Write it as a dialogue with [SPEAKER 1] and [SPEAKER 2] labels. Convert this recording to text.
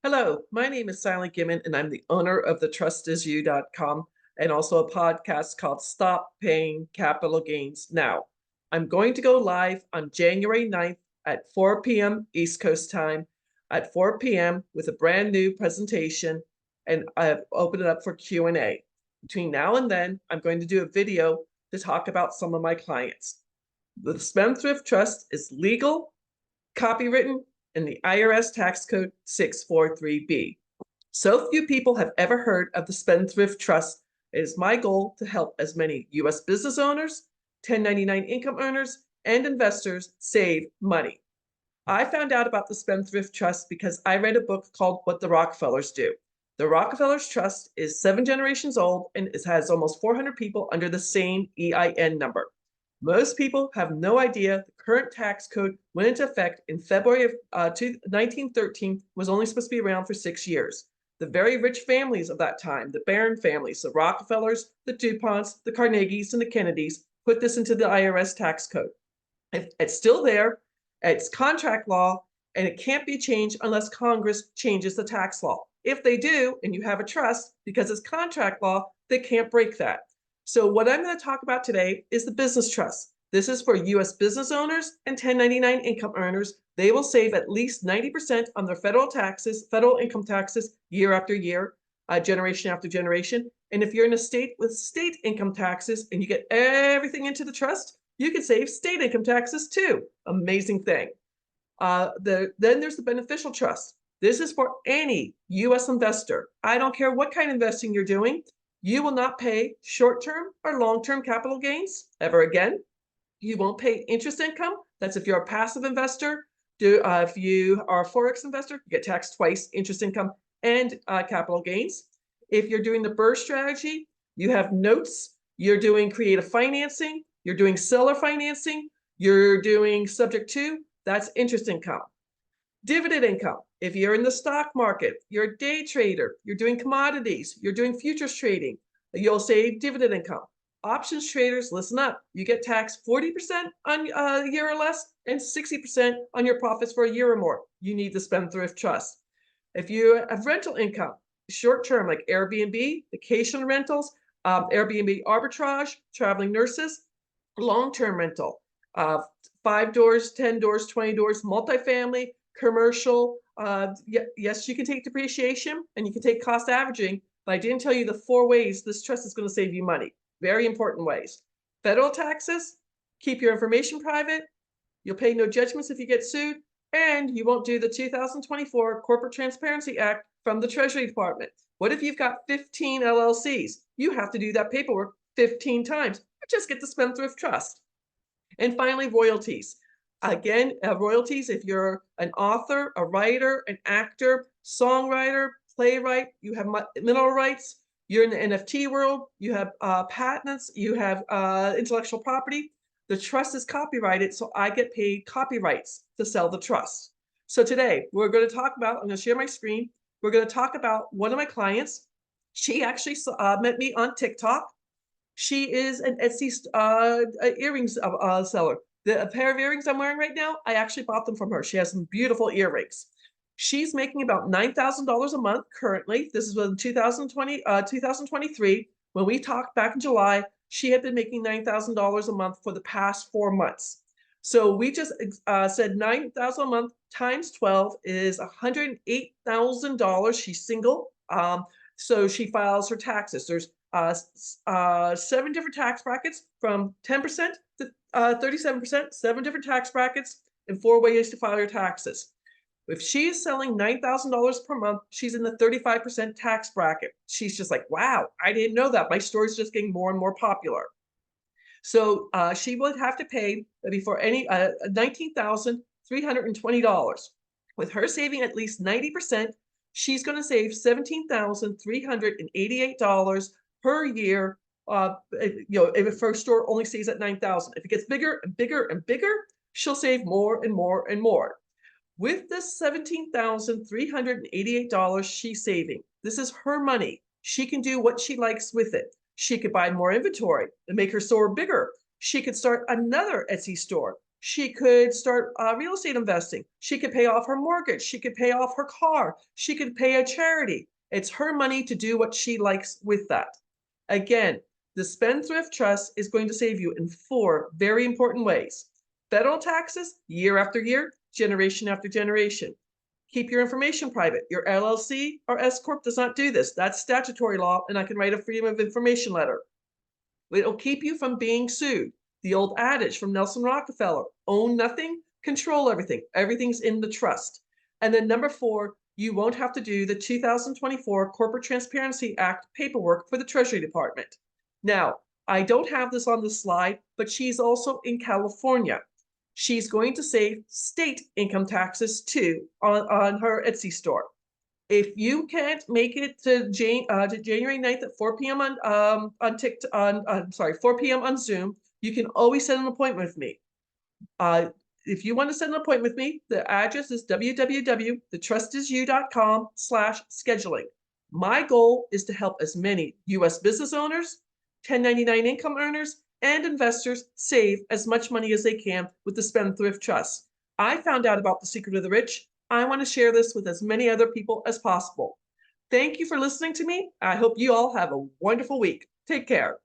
[SPEAKER 1] Hello, my name is Sally Gimmon, and I'm the owner of thetrustisyou.com and also a podcast called Stop Paying Capital Gains Now. I'm going to go live on January 9th at 4 p.m. East Coast time at 4 p.m. with a brand new presentation, and I've opened it up for Q&A. Between now and then, I'm going to do a video to talk about some of my clients. The Spendthrift Trust is legal, copywritten, in the IRS tax code 643B. So few people have ever heard of the Spendthrift Trust. It is my goal to help as many U.S. business owners, 1099 income earners, and investors save money. I found out about the Spendthrift Trust because I read a book called What the Rockefellers Do. The Rockefellers Trust is 7 generations old and it has almost 400 people under the same EIN number. Most people have no idea the current tax code went into effect in February of 1913, was only supposed to be around for 6 years. The very rich families of that time, the Barron families, the Rockefellers, the DuPonts, the Carnegies, and the Kennedys, put this into the IRS tax code. It's still there, it's contract law, and it can't be changed unless Congress changes the tax law. If they do, and you have a trust, because it's contract law, they can't break that. So what I'm going to talk about today is the business trust. This is for U.S. business owners and 1099 income earners. They will save at least 90% on their federal taxes, federal income taxes, year after year, generation after generation. And if you're in a state with state income taxes and you get everything into the trust, you can save state income taxes too. Amazing thing. Then there's the beneficial trust. This is for any U.S. investor. I don't care what kind of investing you're doing. You will not pay short-term or long-term capital gains ever again. You won't pay interest income. That's if you're a passive investor. If you are a Forex investor, you get taxed twice, interest income and capital gains. If you're doing the BRRRR strategy, you have notes. You're doing creative financing. You're doing seller financing. You're doing subject to, that's interest income. Dividend income. If you're in the stock market, you're a day trader, you're doing commodities, you're doing futures trading, you'll save dividend income. Options traders, listen up. You get taxed 40% on a year or less and 60% on your profits for a year or more. You need the Spendthrift Trust. If you have rental income, short-term like Airbnb, vacation rentals, Airbnb arbitrage, traveling nurses, long-term rental, 5 doors, 10 doors, 20 doors, multifamily, commercial. Yes, you can take depreciation and you can take cost averaging, but I didn't tell you the 4 ways this trust is going to save you money. Very important ways. Federal taxes, keep your information private. You'll pay no judgments if you get sued, and you won't do the 2024 Corporate Transparency Act from the Treasury Department. What if you've got 15 LLCs? You have to do that paperwork 15 times. Just get the Spendthrift Trust. And finally, royalties. Again, royalties, if you're an author, a writer, an actor, songwriter, playwright, you have mineral rights, you're in the NFT world, you have patents, you have intellectual property. The trust is copyrighted, so I get paid copyrights to sell the trust. So today, we're going to talk about, I'm going to share my screen. We're going to talk about one of my clients. She actually met me on TikTok. She is an Etsy earrings seller. A pair of earrings I'm wearing right now, I actually bought them from her. She has some beautiful earrings. She's making about $9,000 a month currently. This is in 2023. When we talked back in July, she had been making $9,000 a month for the past 4 months. So we just said $9,000 a month times 12 is $108,000. She's single. So she files her taxes. There's 7 different tax brackets from 10% to 37%, 7 different tax brackets, and 4 ways to file your taxes. If she's selling $9,000 per month, she's in the 35% tax bracket. She's just like, wow, I didn't know that. My story's just getting more and more popular. So she would have to pay before any $19,320. With her saving at least 90%, she's going to save $17,388 per year. If her store only stays at 9,000, if it gets bigger and bigger and bigger, she'll save more and more and more. With this $17,388 she's saving, this is her money. She can do what she likes with it. She could buy more inventory and make her store bigger. She could start another Etsy store. She could start real estate investing. She could pay off her mortgage. She could pay off her car. She could pay a charity. It's her money to do what she likes with that. Again, the Spendthrift Trust is going to save you in 4 very important ways. Federal taxes, year after year, generation after generation. Keep your information private. Your LLC or S Corp does not do this. That's statutory law, and I can write a Freedom of Information letter. It'll keep you from being sued. The old adage from Nelson Rockefeller, own nothing, control everything. Everything's in the trust. And then number 4, you won't have to do the 2024 Corporate Transparency Act paperwork for the Treasury Department. Now, I don't have this on the slide, but she's also in California. She's going to save state income taxes too on her Etsy store. If you can't make it to January 9th at 4 p.m. on 4 p.m. on Zoom, you can always set an appointment with me. If you want to set an appointment with me, the address is www.thetrustisyou.com/scheduling. My goal is to help as many U.S. business owners, 1099 income earners, and investors save as much money as they can with the Spendthrift Trust. I found out about the secret of the rich. I want to share this with as many other people as possible. Thank you for listening to me. I hope you all have a wonderful week. Take care.